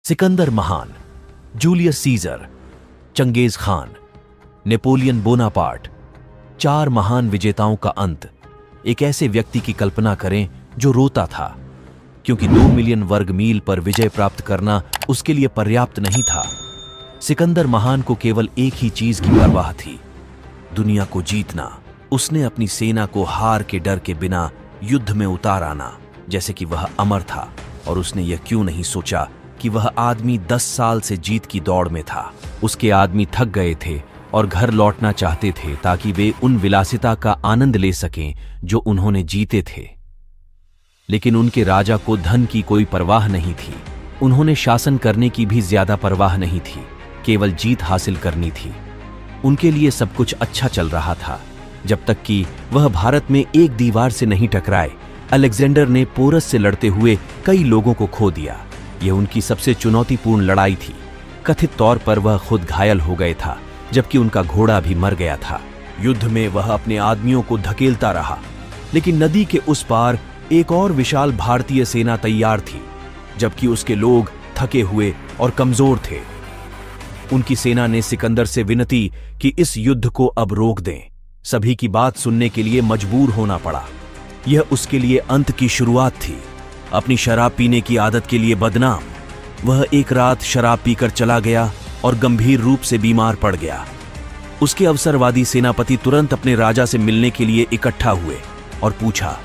सिकंदर महान, Julius Caesar, Changez Khan, Napoleon Bonaparte, 4 महान विजेताओं का अंत। एक ऐसे व्यक्ति की कल्पना करें जो रोता था क्योंकि 2 मिलियन वर्ग मील पर विजय प्राप्त करना उसके लिए पर्याप्त नहीं था। सिकंदर महान को केवल एक ही चीज की परवाह थी, दुनिया को जीतना। उसने अपनी सेना को हार के डर के बिना युद्ध में उतार आना, जैसे कि वह अमर था। और उसने यह क्यों नहीं सोचा कि वह आदमी 10 साल से जीत की दौड़ में था। उसके आदमी थक गए थे और घर लौटना चाहते थे ताकि वे उन विलासिता का आनंद ले सकें जो उन्होंने जीते थे। लेकिन उनके राजा को धन की कोई परवाह नहीं थी। उन्होंने शासन करने की भी ज्यादा परवाह नहीं थी, केवल जीत हासिल करनी थी। उनके लिए सब कुछ अच्छा चल रहा था जब तक कि वह भारत में एक दीवार से नहीं टकराए। अलेक्जेंडर ने पोरस से लड़ते हुए कई लोगों को खो दिया। यह उनकी सबसे चुनौतीपूर्ण लड़ाई थी। कथित तौर पर वह खुद घायल हो गए था, जबकि उनका घोड़ा भी मर गया था। युद्ध में वह अपने आदमियों को धकेलता रहा, लेकिन नदी के उस पार एक और विशाल भारतीय सेना तैयार थी, जबकि उसके लोग थके हुए और कमजोर थे। उनकी सेना ने सिकंदर से विनती कि इस युद्ध को अब रोक दें। सभी की बात सुनने के लिए मजबूर होना पड़ा। यह उसके लिए अंत की शुरुआत थी। अपनी शराब पीने की आदत के लिए बदनाम, वह एक रात शराब पीकर चला गया और गंभीर रूप से बीमार पड़ गया। उसके अवसरवादी सेनापति तुरंत अपने राजा से मिलने के लिए इकट्ठा हुए और पूछा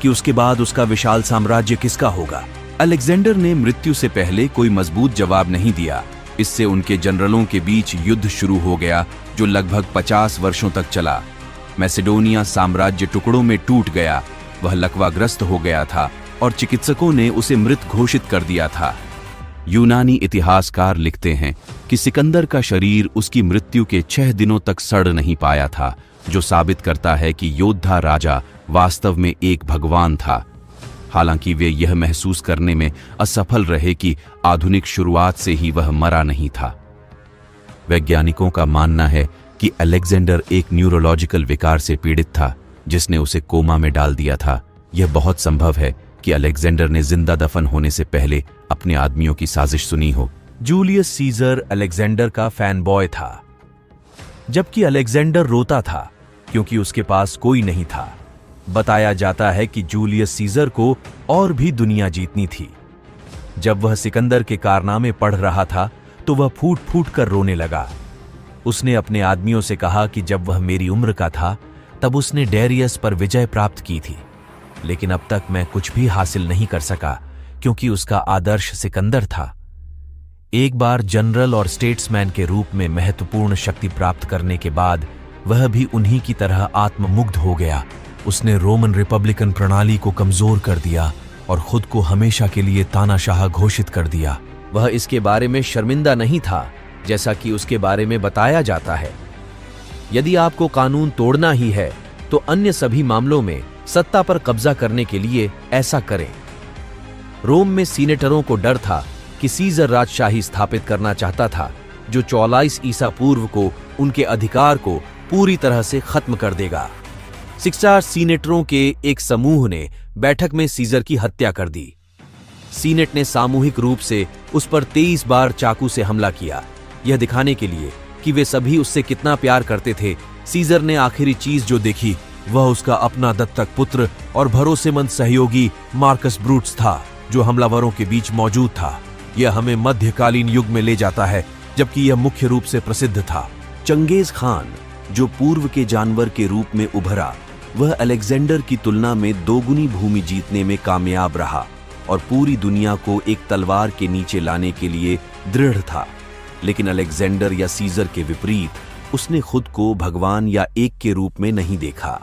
कि उसके बाद उसका विशाल साम्राज्य किसका होगा। अलेक्जेंडर ने मृत्यु से पहले कोई मजबूत जवाब नहीं दिया। इससे उनके जनरलों के बीच युद्ध शुरू हो गया जो लगभग 50 वर्षों तक चला। मैसेडोनिया साम्राज्य टुकड़ों में टूट गया। वह लकवाग्रस्त हो गया था और चिकित्सकों ने उसे मृत घोषित कर दिया था। यूनानी इतिहासकार लिखते हैं कि सिकंदर का शरीर उसकी मृत्यु के 6 दिनों तक सड़ नहीं पाया था, जो साबित करता है कि योद्धा राजा वास्तव में एक भगवान था। हालांकि वे यह महसूस करने में असफल रहे कि आधुनिक शुरुआत से ही वह मरा नहीं था। वैज्ञानिकों का मानना है कि अलेक्जेंडर एक न्यूरोलॉजिकल विकार से पीड़ित था, जिसने उसे कोमा में डाल दिया था। यह बहुत संभव है कि अलेक्जेंडर ने जिंदा दफन होने से पहले अपने आदमियों की साजिश सुनी हो। जूलियस सीजर अलेक्जेंडर का फैन बॉय था, जबकि अलेक्जेंडर रोता था क्योंकि उसके पास कोई नहीं था। बताया जाता है कि जूलियस सीजर को और भी दुनिया जीतनी थी। जब वह सिकंदर के कारनामे पढ़ रहा था तो वह फूट फूट कर रोने लगा। उसने अपने आदमियों से कहा कि जब वह मेरी उम्र का था तब उसने डेरियस पर विजय प्राप्त की थी, लेकिन अब तक मैं कुछ भी हासिल नहीं कर सका क्योंकि उसका आदर्श सिकंदर था। एक बार जनरल और स्टेट्समैन के रूप में महत्वपूर्ण शक्ति प्राप्त करने के बाद वह भी उन्हीं की तरह आत्ममुग्ध हो गया। उसने रोमन रिपब्लिकन प्रणाली को कमजोर कर दिया और खुद को हमेशा के लिए तानाशाह घोषित कर दिया। वह इसके बारे में शर्मिंदा नहीं था, जैसा कि उसके बारे में बताया जाता है। यदि आपको कानून तोड़ना ही है तो अन्य सभी मामलों में सत्ता पर कब्जा करने के लिए ऐसा करें। रोम में सीनेटरों को डर था कि सीजर राजशाही स्थापित करना चाहता था, जो 44 ईसा पूर्व को उनके अधिकार को पूरी तरह से खत्म कर देगा। 60 सीनेटरों के एक समूह ने बैठक में सीजर की हत्या कर दी। सीनेट ने सामूहिक रूप से उस पर 23 बार चाकू से हमला किया, यह दिखाने के लिए कि वे सभी उससे कितना प्यार करते थे। सीजर ने आखिरी चीज जो देखी वह उसका अपना दत्तक पुत्र और भरोसेमंद सहयोगी मार्कस ब्रूटस था, जो हमलावरों के बीच मौजूद था। यह हमें मध्यकालीन युग में ले जाता है, जबकि यह मुख्य रूप से प्रसिद्ध था। चंगेज खान, जो पूर्व के जानवर के रूप में उभरा, वह अलेक्जेंडर की तुलना में 2 गुनी भूमि जीतने में कामयाब रहा और पूरी दुनिया को एक तलवार के नीचे लाने के लिए दृढ़ था। लेकिन अलेक्जेंडर या सीजर के विपरीत, उसने खुद को भगवान या एक के रूप में नहीं देखा।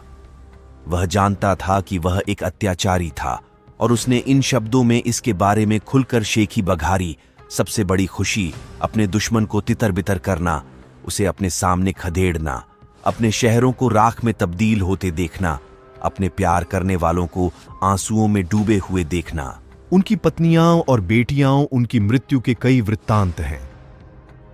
वह जानता था कि वह एक अत्याचारी था और उसने इन शब्दों में इसके बारे में खुलकर शेखी बघारी। सबसे बड़ी खुशी अपने दुश्मन को तितर-बितर करना, उसे अपने सामने खदेड़ना, अपने शहरों को राख में तब्दील होते देखना, अपने प्यार करने वालों को आंसुओं में डूबे हुए देखना। उनकी पत्नियां और बेटियां उनकी मृत्यु के कई वृत्तांत हैं।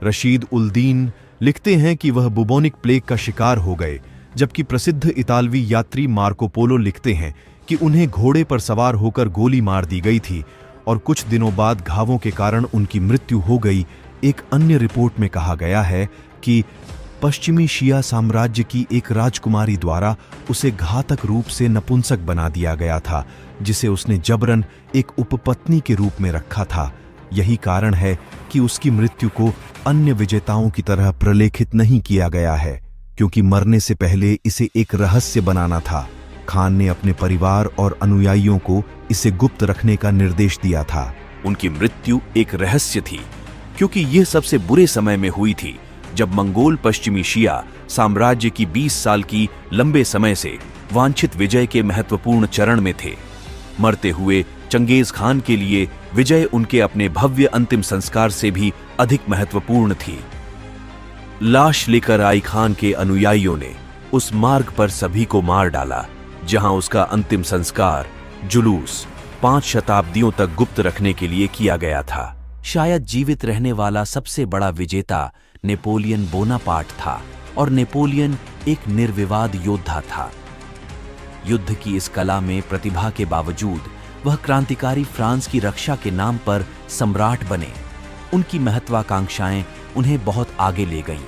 रशीद उल दीन लिखते हैं कि वह बुबोनिक प्लेग का शिकार हो गए, जबकि प्रसिद्ध इतालवी यात्री मार्को पोलो लिखते हैं कि उन्हें घोड़े पर सवार होकर गोली मार दी गई थी और कुछ दिनों बाद घावों के कारण उनकी मृत्यु हो गई। एक अन्य रिपोर्ट में कहा गया है कि पश्चिमी शिया साम्राज्य की एक राजकुमारी द्वारा उसे घातक रूप से नपुंसक बना दिया गया था, जिसे उसने जबरन एक उपपत्नी के रूप में रखा था। यही कारण है कि उसकी मृत्यु को अन्य विजेताओं की तरह प्रलेखित नहीं किया गया है, क्योंकि मरने से पहले इसे एक रहस्य बनाना था। खान ने अपने परिवार और अनुयायियों को इसे गुप्त रखने का निर्देश दिया था। उनकी मृत्यु एक रहस्य थी, क्योंकि यह सबसे बुरे समय में हुई थी जब मंगोल पश्चिमी शिया साम्राज्य की 20 साल की लंबे समय से वांछित विजय के महत्वपूर्ण चरण में थे। मरते हुए चंगेज खान के लिए विजय उनके अपने भव्य अंतिम संस्कार से भी अधिक महत्वपूर्ण थी। लाश लेकर आई खान के अनुयायियों ने उस मार्ग पर सभी को मार डाला जहां उसका अंतिम संस्कार जुलूस 5 शताब्दियों तक गुप्त रखने के लिए किया गया था। शायद जीवित रहने वाला सबसे बड़ा विजेता नेपोलियन बोनापार्ट था, और नेपोलियन एक निर्विवाद योद्धा था। युद्ध की इस कला में प्रतिभा के बावजूद वह क्रांतिकारी फ्रांस की रक्षा के नाम पर सम्राट बने। उनकी महत्वाकांक्षाएं उन्हें बहुत आगे ले गईं।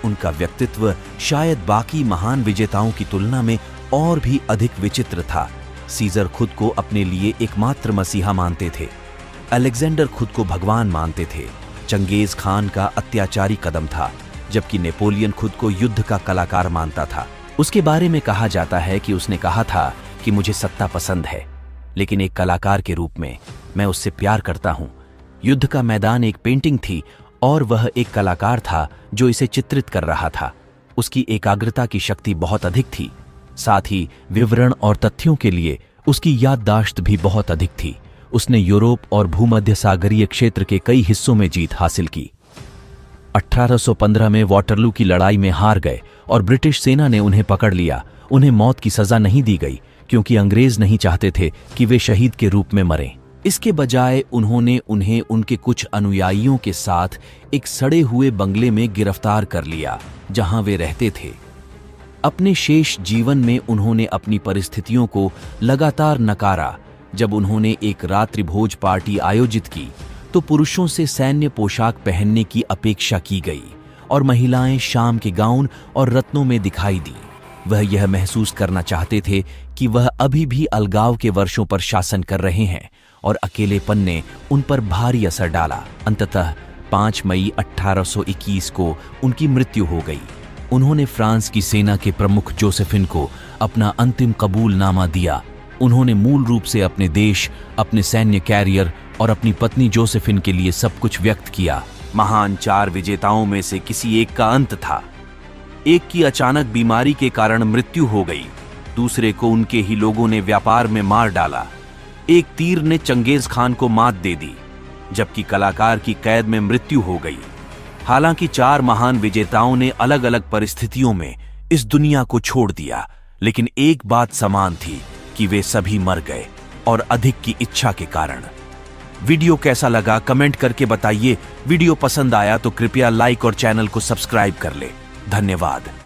उनका व्यक्तित्व शायद बाकी महान विजेताओं की तुलना में और भी अधिक विचित्र था। सीजर खुद को अपने लिए एकमात्र मसीहा मानते थे। अलेक्जेंडर खुद को भगवान मानते थे। चंगेज खान का अत्याचारी कदम था, जबकि नेपोलियन खुद को युद्ध का कलाकार मानता था। उसके बारे में कहा जाता है कि उसने कहा था कि मुझे सत्ता पसंद है, लेकिन एक कलाकार के रूप में मैं उससे प्यार करता हूं। युद्ध का मैदान एक पेंटिंग थी और वह एक कलाकार था जो इसे चित्रित कर रहा था। उसकी एकाग्रता की शक्ति बहुत अधिक थी, साथ ही विवरण और तथ्यों के लिए उसकी याददाश्त भी बहुत अधिक थी। उसने यूरोप और भूमध्य सागरीय क्षेत्र के कई हिस्सों में जीत हासिल की। 1815 में वाटरलू की लड़ाई में हार गए और ब्रिटिश सेना ने उन्हें पकड़ लिया। उन्हें मौत की सजा नहीं दी गई, क्योंकि अंग्रेज नहीं चाहते थे कि वे शहीद के रूप में मरें। इसके बजाय उन्होंने उन्हें उनके कुछ अनुयायियों के साथ एक सड़े हुए बंगले में गिरफ्तार कर लिया, जहां वे रहते थे। अपने शेष जीवन में उन्होंने अपनी परिस्थितियों को लगातार नकारा। जब उन्होंने एक रात्रि भोज पार्टी आयोजित की तो पुरुषों से सैन्य पोशाक पहनने की अपेक्षा की गई और महिलाएं शाम के गाउन और रत्नों में दिखाई दी। वह यह महसूस करना चाहते थे कि वह अभी भी अलगाव के वर्षों पर शासन कर रहे हैं, और अकेलेपन ने उन पर भारी असर डाला। अंततः 5 मई 1821 को उनकी मृत्यु हो गई। उन्होंने फ्रांस की सेना के प्रमुख जोसेफिन को अपना अंतिम कबूलनामा दिया। उन्होंने मूल रूप से अपने देश, अपने सैन्य कैरियर और अपनी पत्नी जोसेफिन के लिए सब कुछ व्यक्त किया। महान 4 विजेताओं में से किसी एक का अंत था। एक की अचानक बीमारी के कारण मृत्यु हो गई, दूसरे को उनके ही लोगों ने व्यापार में मार डाला। एक तीर ने चंगेज खान को मात दे दी, जबकि कलाकार की कैद में मृत्यु हो गई। हालांकि 4 महान विजेताओं ने अलग अलग परिस्थितियों में इस दुनिया को छोड़ दिया, लेकिन एक बात समान थी कि वे सभी मर गए, और अधिक की इच्छा के कारण। वीडियो कैसा लगा कमेंट करके बताइए। वीडियो पसंद आया तो कृपया लाइक और चैनल को सब्सक्राइब कर ले। धन्यवाद।